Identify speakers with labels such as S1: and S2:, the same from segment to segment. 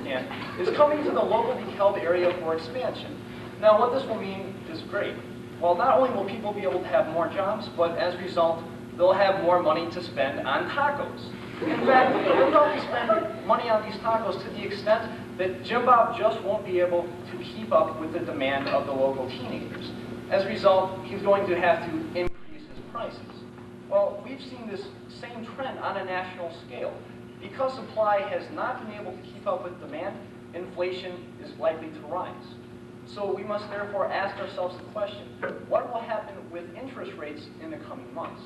S1: stand is coming to the locally held area for expansion. Now, what this will mean is great. Well, not only will people be able to have more jobs, but as a result, they'll have more money to spend on tacos. In fact, they'll probably spend money on these tacos to the extent that Jim Bob just won't be able to keep up with the demand of the local teenagers. As a result, he's going to have to increase his prices. Well, we've seen this same trend on a national scale. Because supply has not been able to keep up with demand, inflation is likely to rise. So we must therefore ask ourselves the question, what will happen with interest rates in the coming months?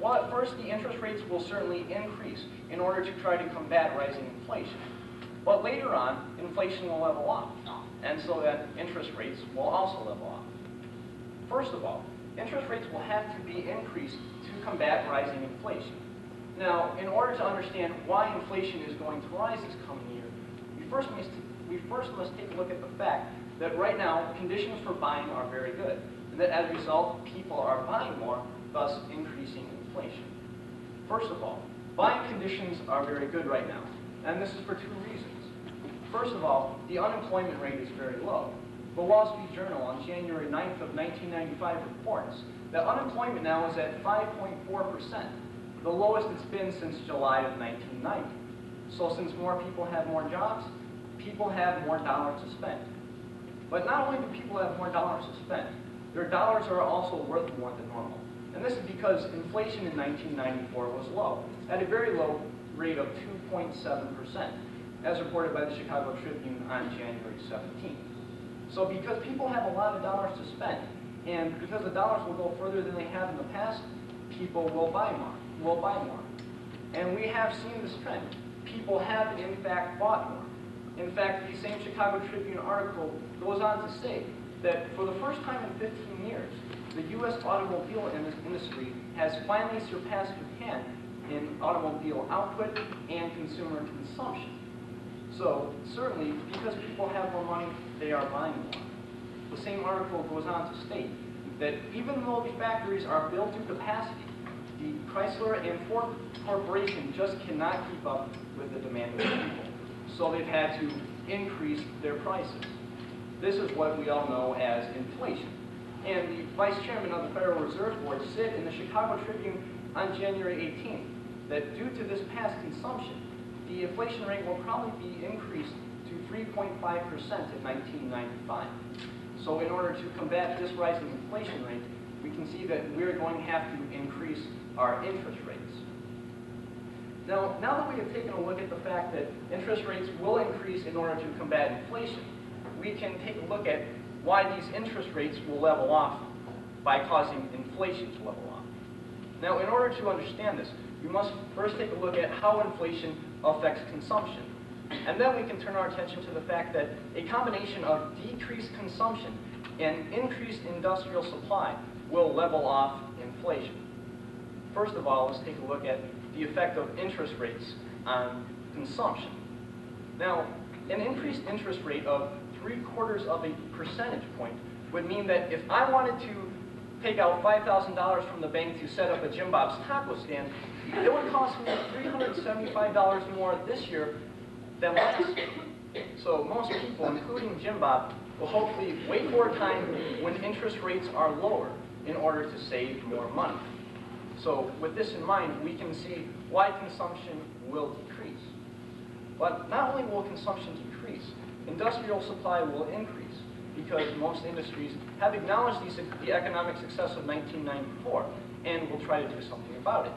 S1: Well, at first, the interest rates will certainly increase in order to try to combat rising inflation. But later on, inflation will level off, and so then interest rates will also level off. First of all, interest rates will have to be increased to combat rising inflation. Now, in order to understand why inflation is going to rise this coming year, we first must take a look at the fact that right now, conditions for buying are very good, and that as a result, people are buying more, thus increasing inflation. First of all, buying conditions are very good right now, and this is for two reasons. First of all, the unemployment rate is very low. The Wall Street Journal on January 9th of 1995 reports that unemployment now is at 5.4%, the lowest it's been since July of 1990. So since more people have more jobs, people have more dollars to spend. But not only do people have more dollars to spend, their dollars are also worth more than normal. And this is because inflation in 1994 was low, at a very low rate of 2.7%, as reported by the Chicago Tribune on January 17th. So because people have a lot of dollars to spend, and because the dollars will go further than they have in the past, people will buy more. And we have seen this trend. People have, in fact, bought more. In fact, the same Chicago Tribune article goes on to say that for the first time in 15 years, the U.S. automobile industry has finally surpassed Japan in automobile output and consumer consumption. So certainly, because people have more money, they are buying more. The same article goes on to state that even though the factories are built to capacity, the Chrysler and Ford Corporation just cannot keep up with the demand of the people. So they've had to increase their prices. This is what we all know as inflation. And the Vice Chairman of the Federal Reserve Board said in the Chicago Tribune on January 18th that due to this past consumption, the inflation rate will probably be increased to 3.5% in 1995. So in order to combat this rising inflation rate, we can see that we're going to have to increase our interest rates. Now that we have taken a look at the fact that interest rates will increase in order to combat inflation, we can take a look at why these interest rates will level off by causing inflation to level off. Now, in order to understand this, we must first take a look at how inflation affects consumption. And then we can turn our attention to the fact that a combination of decreased consumption and increased industrial supply will level off inflation. First of all, let's take a look at the effect of interest rates on consumption. Now, an increased interest rate of 3/4 of a percentage point would mean that if I wanted to take out $5,000 from the bank to set up a Jim Bob's taco stand, it would cost me $375 more this year than last year. So most people, including Jim Bob, will hopefully wait for a time when interest rates are lower in order to save more money. So with this in mind, we can see why consumption will decrease. But not only will consumption decrease, industrial supply will increase because most industries have acknowledged the economic success of 1994 and will try to do something about it.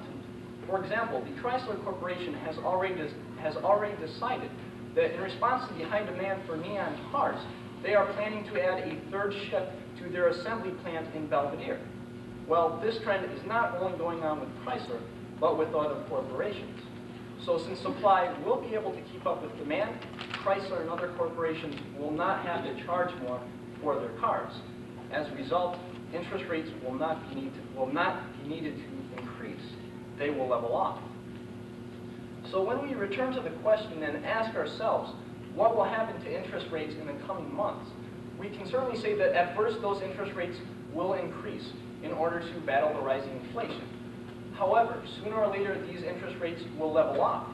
S1: For example, the Chrysler Corporation has already decided that in response to the high demand for neon cars, they are planning to add a third shift to their assembly plant in Belvedere. Well, this trend is not only going on with Chrysler, but with other corporations. So since supply will be able to keep up with demand, Chrysler and other corporations will not have to charge more for their cars. As a result, interest rates will not be needed to increase. They will level off. So when we return to the question and ask ourselves, what will happen to interest rates in the coming months? We can certainly say that at first those interest rates will increase in order to battle the rising inflation. However, sooner or later these interest rates will level off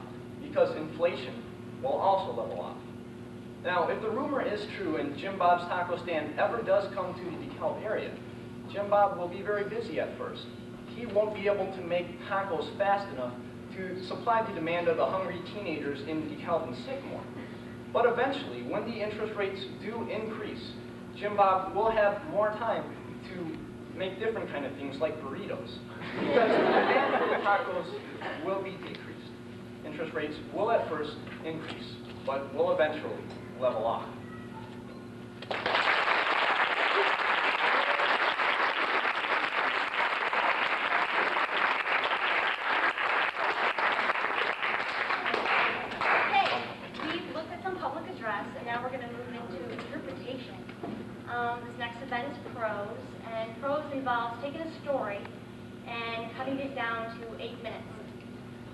S1: because inflation will also level off. Now, if the rumor is true and Jim Bob's taco stand ever does come to the DeKalb area, Jim Bob will be very busy at first. He won't be able to make tacos fast enough to supply the demand of the hungry teenagers in DeKalb and Sycamore. But eventually, when the interest rates do increase, Jim Bob will have more time to make different kind of things like burritos. Because the demand for the tacos will be decreased. Interest rates will at first increase, but will eventually level off.
S2: And now we're going to move into interpretation. This next event is prose, and prose involves taking a story and cutting it down to 8 minutes.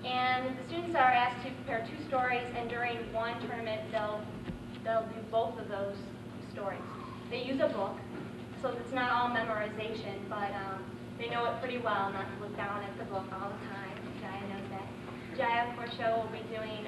S2: And the students are asked to prepare 2 stories, and during one tournament they'll do both of those stories. They use a book, so it's not all memorization, but they know it pretty well, not to look down at the book all the time. Jaya knows that. Jaya Portia will be doing